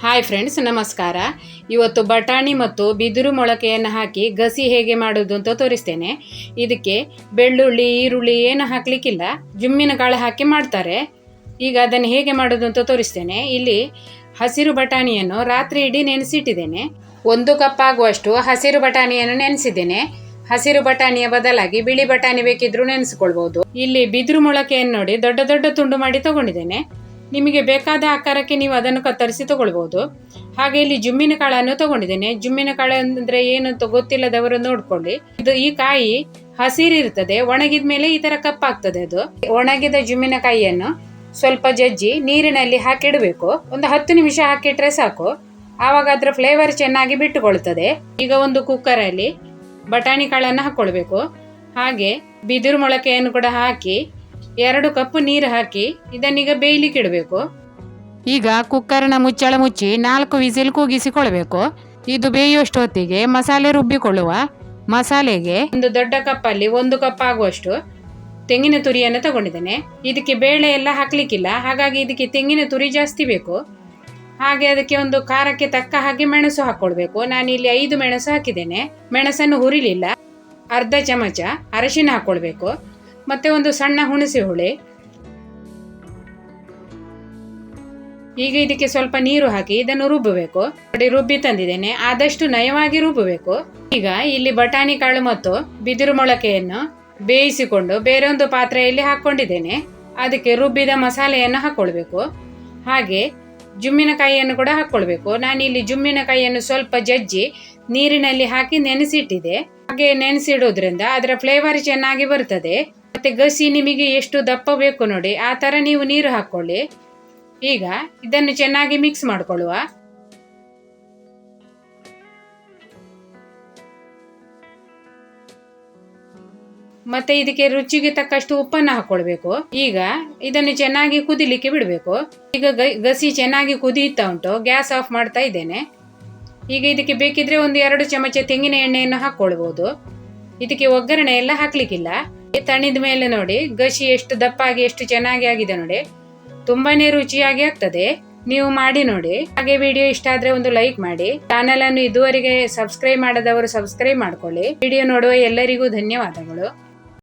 Hi friends, ನಮಸ್ಕಾರ. ಇವತ್ತು ಬಟಾಣಿ ಮತ್ತು ಬಿದಿರು ಮೊಳಕೆಯನ್ನು ಹಾಕಿ ಗಸಿ ಹೇಗೆ ಮಾಡೋದು ಅಂತ ತೋರಿಸ್ತೇನೆ. ಇದಕ್ಕೆ ಬೆಳ್ಳುಳ್ಳಿ, ಈರುಳ್ಳಿ ಏನು ಹಾಕಲಿಕ್ಕಿಲ್ಲ, ಜುಮ್ಮಿನ ಕಾಳು ಹಾಕಿ ಮಾಡ್ತಾರೆ. ಈಗ ಅದನ್ನು ಹೇಗೆ ಮಾಡೋದು ಅಂತ ತೋರಿಸ್ತೇನೆ. ಇಲ್ಲಿ ಹಸಿರು ಬಟಾಣಿಯನ್ನು ರಾತ್ರಿ ಇಡೀ ನೆನೆಸಿಟ್ಟಿದ್ದೇನೆ. 1 ಕಪ್ ಆಗುವಷ್ಟು ಹಸಿರು ಬಟಾಣಿಯನ್ನು ನೆನೆಸಿದ್ದೇನೆ. ಹಸಿರು ಬಟಾಣಿಯ ಬದಲಾಗಿ ಬಿಳಿ ಬಟಾಣಿ ಬೇಕಿದ್ರೂ ನೆನೆಸಿಕೊಳ್ಬಹುದು. ಇಲ್ಲಿ ಬಿದಿರು ಮೊಳಕೆಯನ್ನು ನೋಡಿ ದೊಡ್ಡ ದೊಡ್ಡ ತುಂಡು ಮಾಡಿ ತಗೊಂಡಿದ್ದೇನೆ. ನಿಮಗೆ ಬೇಕಾದ ಆಕಾರಕ್ಕೆ ನೀವು ಅದನ್ನು ಕತ್ತರಿಸಿ ತಗೊಳ್ಬಹುದು. ಹಾಗೆ ಇಲ್ಲಿ ಜುಮ್ಮಿನ ಕಾಳನ್ನು ತಗೊಂಡಿದ್ದೇನೆ. ಜುಮ್ಮಿನ ಕಾಳು ಅಂದ್ರೆ ಏನು ಅಂತ ಗೊತ್ತಿಲ್ಲದವರು ನೋಡ್ಕೊಳ್ಳಿ. ಈ ಕಾಯಿ ಹಸಿರಿರ್ತದೆ, ಒಣಗಿದ ಮೇಲೆ ಈ ತರ ಕಪ್ಪಾಗ್ತದೆ. ಅದು ಒಣಗಿದ ಜುಮ್ಮಿನ ಕಾಯಿಯನ್ನು ಸ್ವಲ್ಪ ಜಜ್ಜಿ ನೀರಿನಲ್ಲಿ ಹಾಕಿಡಬೇಕು. ಒಂದು 10 ನಿಮಿಷ ಹಾಕಿಟ್ರೆ ಸಾಕು. ಆವಾಗ ಅದರ ಫ್ಲೇವರ್ ಚೆನ್ನಾಗಿ ಬಿಟ್ಟುಕೊಳ್ತದೆ. ಈಗ ಒಂದು ಕುಕ್ಕರಲ್ಲಿ ಬಟಾಣಿ ಕಾಳನ್ನು ಹಾಕೊಳ್ಬೇಕು. ಹಾಗೆ ಬಿದಿರು ಮೊಳಕೆಯನ್ನು ಕೂಡ ಹಾಕಿ 2 ಕಪ್ ನೀರು ಹಾಕಿ ಇದನ್ನೀಗ ಬೇಯಲಿಕ್ಕೆ ಇಡಬೇಕು. ಈಗ ಕುಕ್ಕರ್ನ ಮುಚ್ಚಳ ಮುಚ್ಚಿ 4 ವಿಸಿಲ್ ಕೂಗಿಸಿಕೊಳ್ಬೇಕು. ಇದು ಬೇಯುವಷ್ಟು ಹೊತ್ತಿಗೆ ಮಸಾಲೆ ರುಬ್ಬಿಕೊಳ್ಳುವ. ಮಸಾಲೆಗೆ ಒಂದು ದೊಡ್ಡ ಕಪ್ಪಲ್ಲಿ 1 ಕಪ್ ಆಗುವಷ್ಟು ತೆಂಗಿನ ತುರಿಯನ್ನು ತಗೊಂಡಿದ್ದೇನೆ. ಇದಕ್ಕೆ ಬೇಳೆ ಎಲ್ಲ ಹಾಕ್ಲಿಕ್ಕಿಲ್ಲ, ಹಾಗಾಗಿ ಇದಕ್ಕೆ ತೆಂಗಿನ ತುರಿ ಜಾಸ್ತಿ ಬೇಕು. ಹಾಗೆ ಅದಕ್ಕೆ ಒಂದು ಖಾರಕ್ಕೆ ತಕ್ಕ ಹಾಗೆ ಮೆಣಸು ಹಾಕೊಳ್ಬೇಕು. ನಾನಿಲ್ಲಿ 5 ಮೆಣಸು ಹಾಕಿದ್ದೇನೆ. ಮೆಣಸನ್ನು ಹುರಿಲಿಲ್ಲ. ಅರ್ಧ ಚಮಚ ಅರಶಿನ ಹಾಕೊಳ್ಬೇಕು. ಮತ್ತೆ ಒಂದು ಸಣ್ಣ ಹುಣಸೆ ಹುಳಿ. ಈಗ ಇದಕ್ಕೆ ಸ್ವಲ್ಪ ನೀರು ಹಾಕಿ ಇದನ್ನು ರುಬ್ಬಬೇಕು. ನೋಡಿ, ರುಬ್ಬಿ ತಂದಿದ್ದೇನೆ. ಆದಷ್ಟು ನಯವಾಗಿ ರುಬ್ಬಬೇಕು. ಈಗ ಇಲ್ಲಿ ಬಟಾಣಿ ಕಾಳು ಮತ್ತು ಬಿದಿರು ಮೊಳಕೆಯನ್ನು ಬೇಯಿಸಿಕೊಂಡು ಬೇರೆ ಒಂದು ಪಾತ್ರೆಯಲ್ಲಿ ಹಾಕೊಂಡಿದ್ದೇನೆ. ಅದಕ್ಕೆ ರುಬ್ಬಿದ ಮಸಾಲೆಯನ್ನು ಹಾಕೊಳ್ಬೇಕು. ಹಾಗೆ ಜುಮ್ಮಿನಕಾಯಿಯನ್ನು ಕೂಡ ಹಾಕೊಳ್ಬೇಕು. ನಾನಿಲ್ಲಿ ಜುಮ್ಮಿನಕಾಯಿಯನ್ನು ಸ್ವಲ್ಪ ಜಜ್ಜಿ ನೀರಿನಲ್ಲಿ ಹಾಕಿ ನೆನೆಸಿಟ್ಟಿದೆ. ಹಾಗೆ ನೆನೆಸಿಡೋದ್ರಿಂದ ಅದರ ಫ್ಲೇವರ್ ಚೆನ್ನಾಗಿ ಬರ್ತದೆ. ಮತ್ತೆ ಗಸಿ ನಿಮಗೆ ಎಷ್ಟು ದಪ್ಪ ಬೇಕು ನೋಡಿ, ಆ ತರ ನೀವು ನೀರು ಹಾಕೊಳ್ಳಿ. ಈಗ ಇದನ್ನು ಚೆನ್ನಾಗಿ ಮಿಕ್ಸ್ ಮಾಡ್ಕೊಳ್ಳುವ. ಮತ್ತೆ ಇದಕ್ಕೆ ರುಚಿಗೆ ತಕ್ಕಷ್ಟು ಉಪ್ಪನ್ನು ಹಾಕೊಳ್ಬೇಕು. ಈಗ ಇದನ್ನು ಚೆನ್ನಾಗಿ ಕುದಿಲಿಕ್ಕೆ ಬಿಡಬೇಕು. ಈಗ ಗಸಿ ಚೆನ್ನಾಗಿ ಕುದೀತಾ ಉಂಟು. ಗ್ಯಾಸ್ ಆಫ್ ಮಾಡ್ತಾ ಇದ್ದೇನೆ. ಈಗ ಇದಕ್ಕೆ ಬೇಕಿದ್ರೆ ಒಂದು 2 ಚಮಚ ತೆಂಗಿನ ಎಣ್ಣೆಯನ್ನು ಹಾಕೊಳ್ಬಹುದು. ಇದಕ್ಕೆ ಒಗ್ಗರಣೆ ಎಲ್ಲ ಹಾಕ್ಲಿಕ್ಕಿಲ್ಲ. ತಣಿದ ಮೇಲೆ ನೋಡಿ ಗಸಿ ಎಷ್ಟು ದಪ್ಪಾಗಿ ಎಷ್ಟು ಚೆನ್ನಾಗಿ ಆಗಿದೆ ನೋಡಿ. ತುಂಬಾನೇ ರುಚಿಯಾಗಿ ಆಗ್ತದೆ. ನೀವು ಮಾಡಿ ನೋಡಿ. ಹಾಗೆ ವಿಡಿಯೋ ಇಷ್ಟ ಆದ್ರೆ ಒಂದು ಲೈಕ್ ಮಾಡಿ. ಚಾನೆಲ್ ಅನ್ನು ಇದುವರೆಗೆ ಸಬ್ಸ್ಕ್ರೈಬ್ ಮಾಡದವರು ಸಬ್ಸ್ಕ್ರೈಬ್ ಮಾಡ್ಕೊಳ್ಳಿ. ವಿಡಿಯೋ ನೋಡುವ ಎಲ್ಲರಿಗೂ ಧನ್ಯವಾದಗಳು.